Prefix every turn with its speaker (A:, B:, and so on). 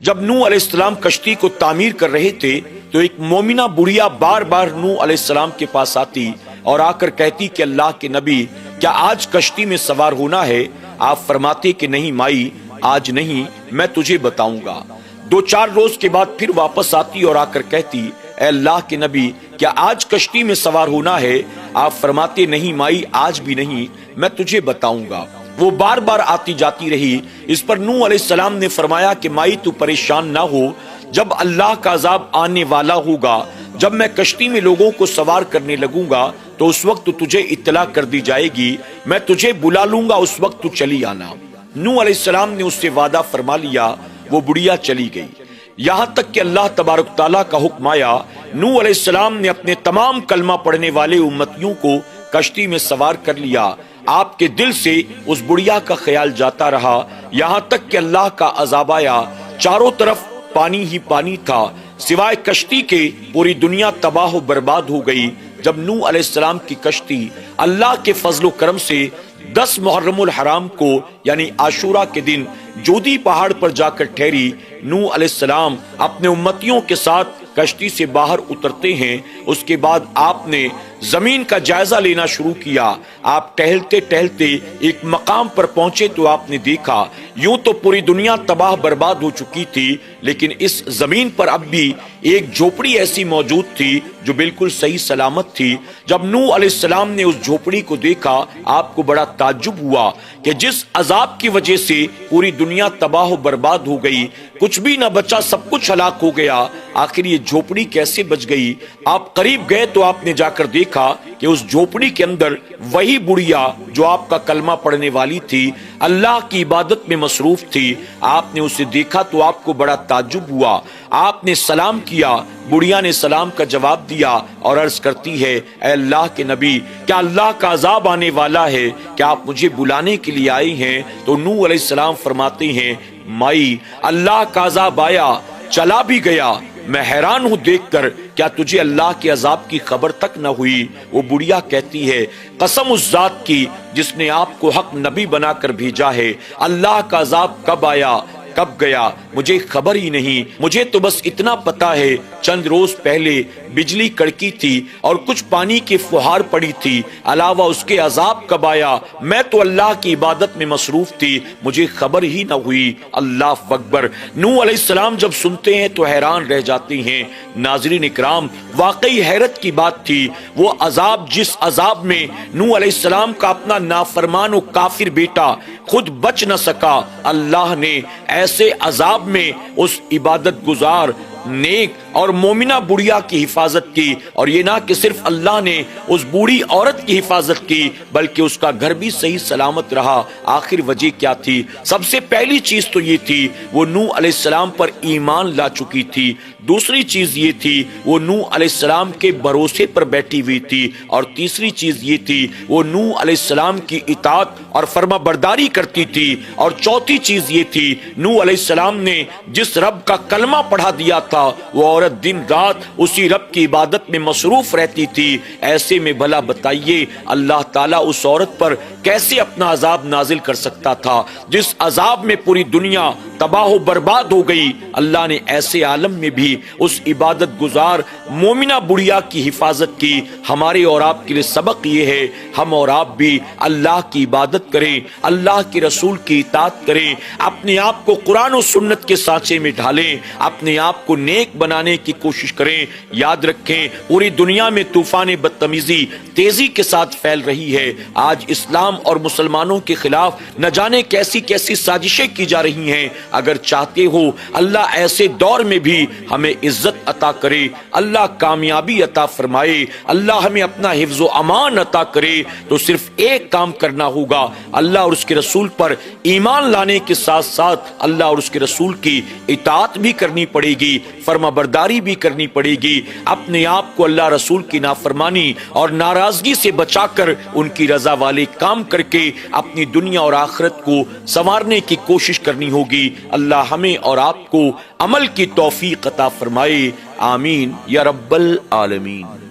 A: جب نوح علیہ السلام کشتی کو تعمیر کر رہے تھے تو ایک مومنہ بڑھیا بار بار نوح علیہ السلام کے پاس آتی اور آ کر کہتی کہ اللہ کے نبی کیا آج کشتی میں سوار ہونا ہے؟ آپ فرماتے کہ نہیں مائی آج نہیں، میں تجھے بتاؤں گا۔ 2-4 روز کے بعد پھر واپس آتی اور آ کر کہتی اے اللہ کے نبی کیا آج کشتی میں سوار ہونا ہے؟ آپ فرماتے نہیں مائی آج بھی نہیں، میں تجھے بتاؤں گا۔ وہ بار بار آتی جاتی رہی۔ اس پر نوح علیہ السلام نے فرمایا کہ مائی تو پریشان نہ ہو، جب اللہ کا عذاب آنے والا ہوگا، جب میں کشتی میں لوگوں کو سوار کرنے لگوں گا تو اس وقت تجھے اطلاع کر دی جائے گی، میں تجھے بلا لوں گا، اس وقت تو چلی آنا۔ نوح علیہ السلام نے اس سے وعدہ فرما لیا، وہ بڑھیا چلی گئی۔ یہاں تک کہ اللہ تبارک تعالیٰ کا حکم آیا، نوح علیہ السلام نے اپنے تمام کلمہ پڑھنے والے امتیوں کو کشتی میں سوار کر لیا۔ آپ کے دل سے اس بڑھیا کا خیال جاتا رہا، یہاں تک کہ اللہ کا عذاب آیا۔ چاروں طرف پانی ہی پانی تھا، سوائے کشتی کے پوری دنیا تباہ و برباد ہو گئی۔ جب نوح علیہ السلام کی کشتی اللہ کے فضل و کرم سے 10 محرم الحرام کو یعنی عاشورہ کے دن جودی پہاڑ پر جا کر ٹھہری، نوح علیہ السلام اپنے امتیوں کے ساتھ کشتی سے باہر اترتے ہیں۔ اس کے بعد آپ نے زمین کا جائزہ لینا شروع کیا۔ آپ ٹہلتے ٹہلتے ایک مقام پر پہنچے تو آپ نے دیکھا یوں تو پوری دنیا تباہ برباد ہو چکی تھی، لیکن اس زمین پر اب بھی ایک جھوپڑی ایسی موجود تھی جو بالکل صحیح سلامت تھی۔ جب نوح علیہ السلام نے اس جھوپڑی کو دیکھا، آپ کو بڑا تعجب ہوا کہ جس عذاب کی وجہ سے پوری دنیا تباہ و برباد ہو گئی، کچھ بھی نہ بچا، سب کچھ ہلاک ہو گیا، آخر یہ جھوپڑی کیسے بچ گئی؟ آپ قریب گئے تو آپ نے جا کر دیکھا کہ اس جھوپڑی کے اندر وہی بڑھیا جو آپ کا کلمہ پڑھنے والی تھی، اللہ کی عبادت میں مصروف تھی۔ آپ نے اسے دیکھا تو آپ کو بڑا تعجب ہوا۔ آپ نے سلام کیا، بڑھیا نے سلام کا جواب دیا اور عرض کرتی ہے اے اللہ کے نبی کیا اللہ کا عذاب آنے والا ہے؟ کیا آپ مجھے بلانے کے لیے آئے ہیں؟ تو نوح علیہ السلام فرماتے ہیں مائی اللہ کا عذاب آیا، چلا بھی گیا، میں حیران ہوں دیکھ کر، کیا تجھے اللہ کے عذاب کی خبر تک نہ ہوئی؟ وہ بڑھیا کہتی ہے قسم اس ذات کی جس نے آپ کو حق نبی بنا کر بھیجا ہے، اللہ کا عذاب کب آیا کب گیا مجھے خبر ہی نہیں، مجھے تو بس اتنا پتا ہے چند روز پہلے بجلی کڑکی تھی اور کچھ پانی کی فوہار پڑی تھی، علاوہ اس کے عذاب کب آیا میں تو اللہ کی عبادت میں مصروف تھی، مجھے خبر ہی نہ ہوئی۔ اللہ اکبر۔ نوح علیہ السلام جب سنتے ہیں تو حیران رہ جاتے ہیں۔ ناظرین اکرام، واقعی حیرت کی بات تھی، وہ عذاب جس عذاب میں نوح علیہ السلام کا اپنا نافرمان و کافر بیٹا خود بچ نہ سکا، اللہ نے ایسے عذاب میں اس عبادت گزار نیک اور مومنہ بڑھیا کی حفاظت کی، اور یہ نہ کہ صرف اللہ نے اس بوڑھی عورت کی حفاظت کی بلکہ اس کا گھر بھی صحیح سلامت رہا۔ آخر وجہ کیا تھی؟ سب سے پہلی چیز تو یہ تھی وہ نوح علیہ السلام پر ایمان لا چکی تھی، دوسری چیز یہ تھی وہ نوح علیہ السلام کے بھروسے پر بیٹھی ہوئی تھی، اور تیسری چیز یہ تھی وہ نوح علیہ السلام کی اطاعت اور فرما برداری کرتی تھی، اور چوتھی چیز یہ تھی نوح علیہ السلام نے جس رب کا کلمہ پڑھا دیا تھا وہ عورت دن رات اسی رب کی عبادت میں مصروف رہتی تھی۔ ایسے میں بھلا بتائیے اللہ تعالیٰ اس عورت پر کیسے اپنا عذاب نازل کر سکتا تھا جس عذاب میں پوری دنیا تباہ و برباد ہو گئی؟ اللہ نے ایسے عالم میں بھی اس عبادت گزار مومنہ بڑھیا کی حفاظت کی۔ ہمارے اور آپ کے لیے سبق یہ ہے ہم اور آپ بھی اللہ کی عبادت کریں، اللہ کے رسول کی اطاعت کریں، اپنے آپ کو قرآن و سنت کے سانچے میں ڈھالیں، اپنے آپ کو نیک بنانے کی کوشش کریں۔ یاد رکھیں پوری دنیا میں طوفان بدتمیزی تیزی کے ساتھ پھیل رہی ہے۔ آج اسلام اور مسلمانوں کے خلاف نہ جانے کیسی کیسی سازشیں کی جا رہی ہیں۔ اگر چاہتے ہو اللہ ایسے دور میں بھی ہمیں عزت عطا کرے، اللہ کامیابی عطا فرمائے، اللہ ہمیں اپنا حفظ و امان عطا کرے، تو صرف ایک کام کرنا ہوگا، اللہ اور اس کے رسول پر ایمان لانے کے ساتھ ساتھ اللہ اور اس کے رسول کی اطاعت بھی کرنی پڑے گی، فرما برداری بھی کرنی پڑے گی، اپنے آپ کو اللہ رسول کی نافرمانی اور ناراضگی سے بچا کر ان کی رضا والے کام کر کے اپنی دنیا اور آخرت کو سنوارنے کی کوشش کرنی ہوگی۔ اللہ ہمیں اور آپ کو عمل کی توفیق عطا فرمائے، آمین یا رب العالمین۔